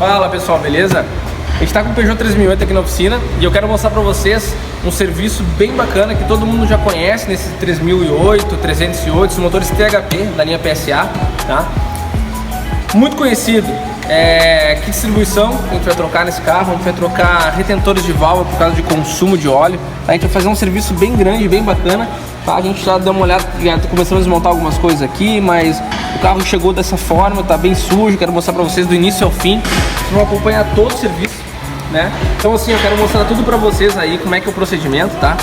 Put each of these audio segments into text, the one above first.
Fala pessoal, beleza? A gente está com o Peugeot 3008 aqui na oficina e eu quero mostrar para vocês um serviço bem bacana que todo mundo já conhece nesse 3008, 308, os motores THP da linha PSA, tá? Muito conhecido. Que distribuição a gente vai trocar nesse carro? A gente vai trocar retentores de válvula por causa de consumo de óleo, tá? A gente vai fazer um serviço bem grande, bem bacana, tá? A gente já deu uma olhada, já começamos a desmontar algumas coisas aqui, mas o carro chegou dessa forma, tá bem sujo. Quero mostrar para vocês do início ao fim. Vocês vão acompanhar todo o serviço, né? Então assim, eu quero mostrar tudo para vocês aí, como é que é o procedimento, tá?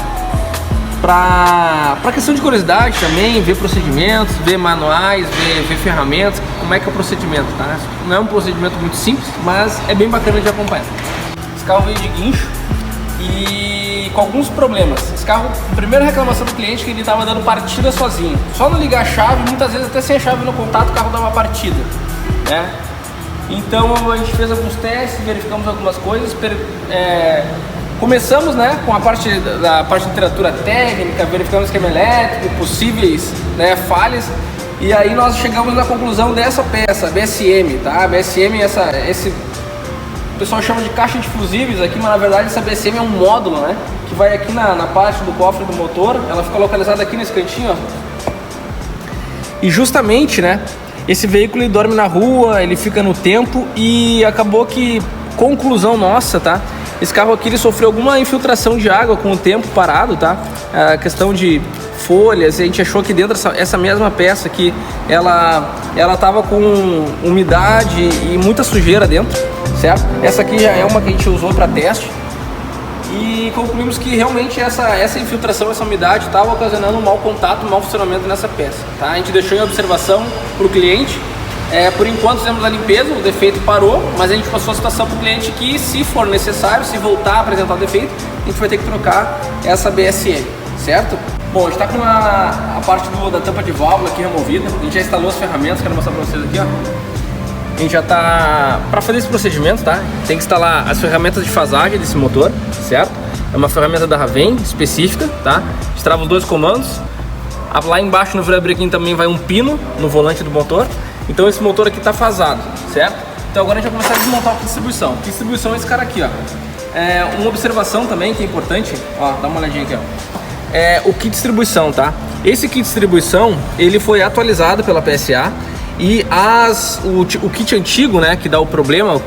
Pra questão de curiosidade também, ver procedimentos, ver manuais, ver ferramentas, como é que é o procedimento, tá? Não é um procedimento muito simples, mas é bem bacana de acompanhar. Esse carro veio de guincho e com alguns problemas. Esse carro, a primeira reclamação do cliente é que ele estava dando partida sozinho. Só não ligar a chave, muitas vezes até sem a chave no contato, o carro dava partida, né? Então a gente fez alguns testes, verificamos algumas coisas, começamos, né, com a parte de literatura técnica, verificamos o esquema elétrico, possíveis, né, falhas, e aí nós chegamos na conclusão dessa peça, BSM, tá? A BSM, o pessoal chama de caixa de fusíveis aqui, mas na verdade essa BSM é um módulo, né, que vai aqui na parte do cofre do motor. Ela fica localizada aqui nesse cantinho, ó. E justamente, né, esse veículo ele dorme na rua, ele fica no tempo e acabou que, conclusão nossa, tá? Esse carro aqui ele sofreu alguma infiltração de água com o tempo parado, tá? A questão de folhas, a gente achou que dentro essa mesma peça aqui, ela tava com umidade e muita sujeira dentro, certo? Essa aqui já é uma que a gente usou para teste e concluímos que realmente essa infiltração, essa umidade estava ocasionando um mau contato, um mau funcionamento nessa peça, tá? A gente deixou em observação para o cliente. Por enquanto fizemos a limpeza, o defeito parou, mas a gente passou a situação para o cliente que, se for necessário, se voltar a apresentar o defeito, a gente vai ter que trocar essa BSM, certo? Bom, a gente está com a parte da tampa de válvula aqui removida, a gente já instalou as ferramentas, quero mostrar para vocês aqui, ó. A gente já está, para fazer esse procedimento, tá? Tem que instalar as ferramentas de fasagem desse motor, certo? É uma ferramenta da Raven específica, tá? A gente trava os dois comandos. Lá embaixo no virabrequim também vai um pino no volante do motor. Então esse motor aqui está fasado, certo? Então agora a gente vai começar a desmontar o kit de distribuição. O kit de distribuição é esse cara aqui, ó. Uma observação também que é importante, ó, dá uma olhadinha aqui, ó. O kit de distribuição, tá? Esse kit de distribuição, ele foi atualizado pela PSA e o kit antigo, né, que dá o problema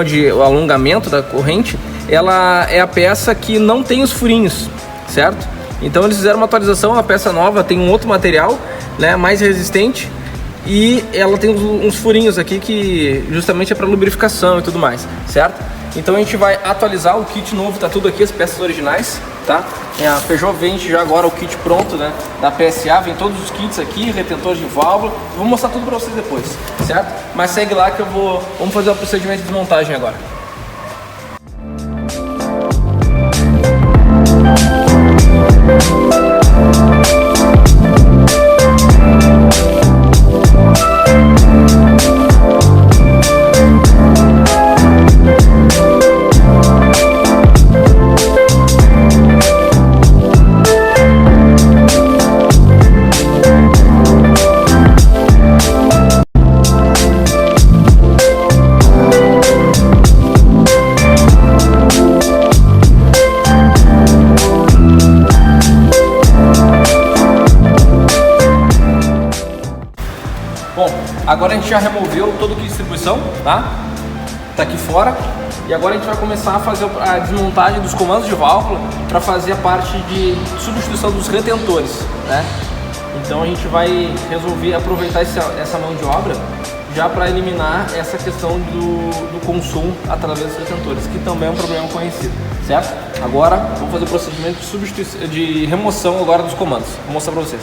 de alongamento da corrente, ela é a peça que não tem os furinhos, certo? Então eles fizeram uma atualização, a peça nova tem um outro material, né, mais resistente. E ela tem uns furinhos aqui que justamente é para lubrificação e tudo mais, certo? Então a gente vai atualizar o kit novo, tá tudo aqui, as peças originais, tá? A Peugeot vende já agora o kit pronto, né? Da PSA, vem todos os kits aqui, retentor de válvula. Vou mostrar tudo para vocês depois, certo? Mas segue lá que vamos fazer o procedimento de desmontagem agora. Bom, agora a gente já removeu todo o kit de distribuição, tá? Tá aqui fora. E agora a gente vai começar a fazer a desmontagem dos comandos de válvula para fazer a parte de substituição dos retentores, né? Então a gente vai resolver aproveitar essa mão de obra já para eliminar essa questão do consumo através dos retentores, que também é um problema conhecido, certo? Agora vamos fazer o procedimento de substituição, de remoção agora dos comandos. Vou mostrar para vocês.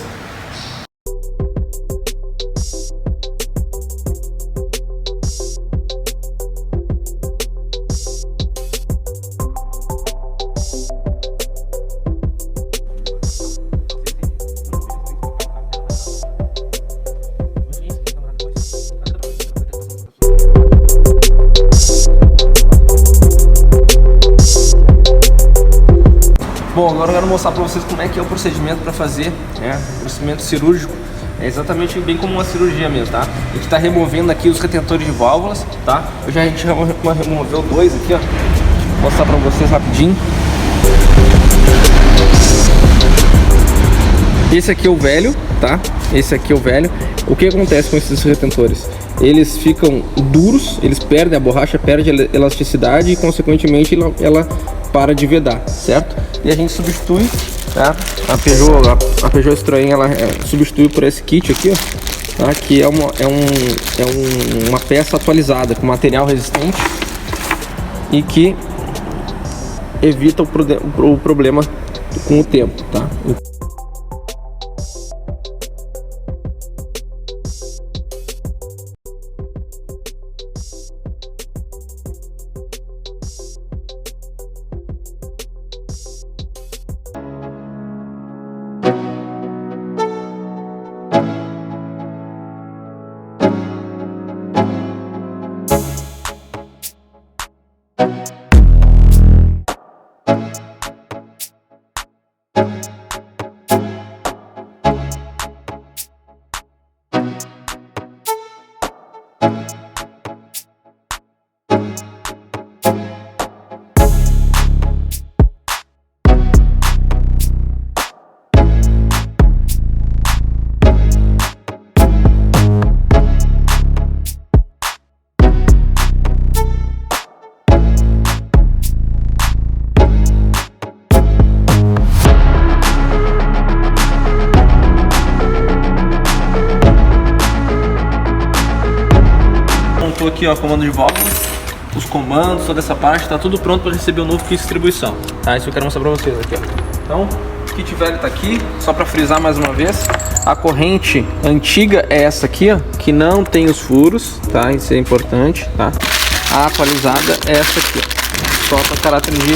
Bom, agora eu quero mostrar para vocês como é que é o procedimento para fazer, né, o procedimento cirúrgico É exatamente bem como uma cirurgia mesmo, tá? A gente tá removendo aqui os retentores de válvulas, tá? A gente removeu dois aqui, ó. Vou mostrar pra vocês rapidinho. Esse aqui é o velho, tá? Esse aqui é o velho. O que acontece com esses retentores? Eles ficam duros, eles perdem, a borracha perde a elasticidade e consequentemente ela para de vedar, certo? E a gente substitui, tá? A Peugeot Citroën, ela substitui por esse kit aqui, ó, tá? Que é uma peça atualizada, com material resistente e que evita o problema com o tempo, tá? Aqui, ó, comando de válvulas, os comandos, toda essa parte, tá tudo pronto para receber o novo kit de distribuição, tá? Isso eu quero mostrar para vocês aqui, ó. Então, o kit velho tá aqui, só para frisar mais uma vez. A corrente antiga é essa aqui, ó, que não tem os furos, tá? Isso é importante, tá? A atualizada é essa aqui, ó, só para caráter de,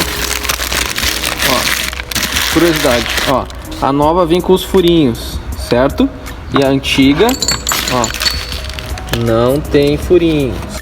ó, curiosidade, ó. A nova vem com os furinhos, certo? E a antiga, ó, não tem furinhos.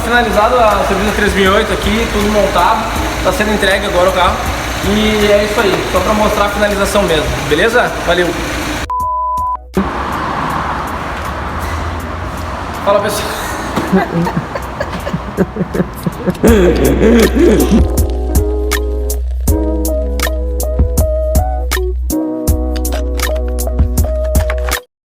Finalizado a serviço 3008 aqui, tudo montado, está sendo entregue agora o carro. E é isso aí, só para mostrar a finalização mesmo, beleza? Valeu! Fala, pessoal!